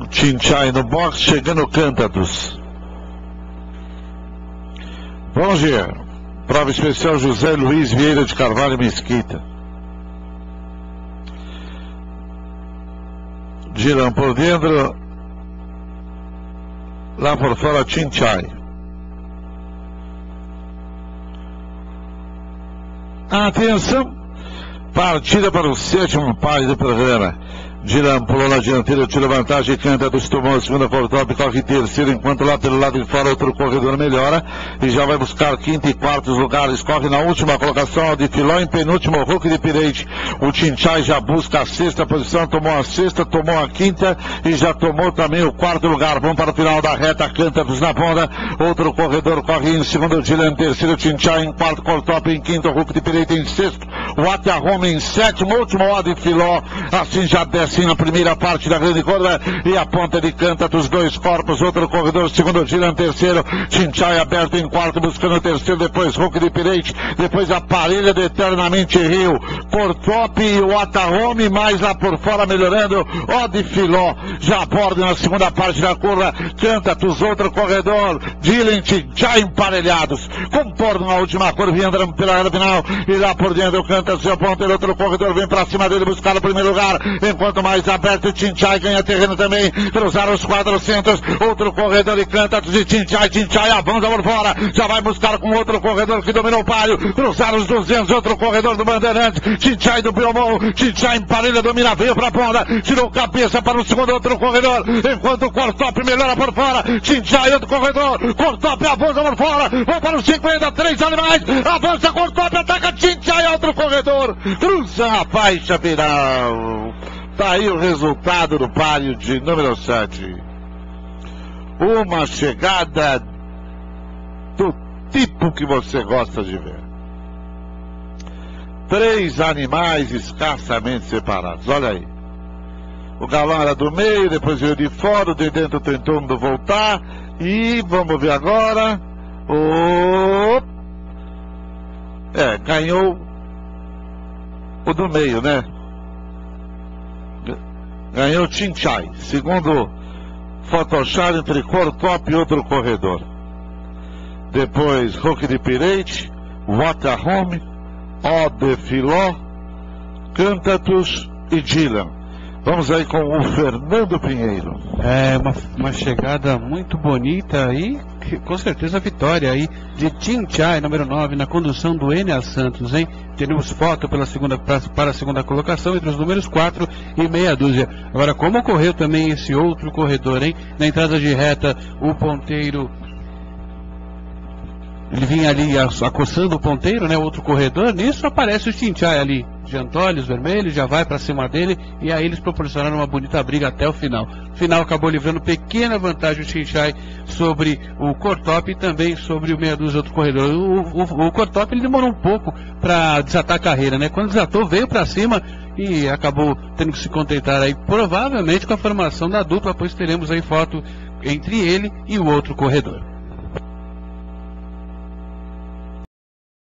Chinchai no box, chegando Cântaros. Vamos ver. Prova especial José Luiz Vieira de Carvalho Mesquita. Giram por dentro. Lá por fora Chinchai. Atenção. Partida para o 7º par do programa. Giram pulou na dianteira, tira vantagem, Cântaros tomou a segunda cortop, corre terceiro, enquanto lá pelo lado de fora outro corredor melhora e já vai buscar quinto e quartos lugares, corre na última colocação de Filó, em penúltimo Hulk de Pireite. O Chinchai já busca a sexta posição, tomou a sexta, tomou a quinta e já tomou também o quarto lugar. Vamos para o final da reta, Cântaros na ponta, outro corredor corre em segundo, Giram em terceiro, Chinchai em quarto, cortop em quinto, Hulk de Pireite em sexto, Waterhome em sétimo, último ó de Filó, assim já desce na primeira parte da grande corda e a ponta de Cântaros, dois corpos, outro corredor, segundo Giram, terceiro, Chinchai aberto em quarto, buscando o terceiro, depois Hulk de Pireite, depois a parelha do Eternamente Rio, Cortop e o Waterhome, mais lá por fora melhorando, ó de Filó, já aborda na segunda parte da curva, Cântaros, outro corredor, Giram, Chinchai emparelhados, comportam a última curva e andam pela reta final, e lá por dentro o Cântaros, a ponta, outro corredor vem pra cima dele buscar o primeiro lugar, enquanto mais aberto, Chinchai ganha terreno também, cruzaram os 400, outro corredor e Cântaros e Chinchai avança por fora, já vai buscar com outro corredor que dominou o páreo, cruzaram os 200, outro corredor do Bandeirante, Chinchai do Biomon, Chinchai emparelha, domina, veio pra ponta, tirou cabeça para o segundo, outro corredor, enquanto o Cortop melhora por fora, Chinchai, outro corredor, Cortop avança por fora, vão para os 50, 3 animais, avança Cortop, ataca Chinchai, outro corredor, cruza a faixa final. Tá aí o resultado do páreo de número 7. Uma chegada do tipo que você gosta de ver. 3 animais escassamente separados. Olha aí. O galão era do meio, depois veio de fora, o de dentro tentando voltar. E vamos ver agora. Ganhou o do meio, né? Ganhou Chinchai, segundo Photoshop entre Cortop e outro corredor. Depois Hulk de Pireite, Waterhome, ó de Filó, Cântaros e Giram. Vamos aí com o Fernando Pinheiro. É uma chegada muito bonita e com certeza a vitória aí de Chinchai, número 9, na condução do Enea Santos, hein? Teremos foto para a segunda colocação entre os números 4 e meia dúzia. Agora, como ocorreu também esse outro corredor, hein? Na entrada de reta, o ponteiro, ele vinha ali acossando o ponteiro, né? Outro corredor, nisso aparece o Chinchai ali, de Antolhos vermelhos, já vai para cima dele, e aí eles proporcionaram uma bonita briga até o final. No final acabou livrando pequena vantagem o Chinchai sobre o Cortop e também sobre o meia dúzia outro corredor. O Cortop ele demorou um pouco para desatar a carreira, né? Quando desatou, veio para cima e acabou tendo que se contentar aí, provavelmente com a formação da dupla, pois teremos aí foto entre ele e o outro corredor.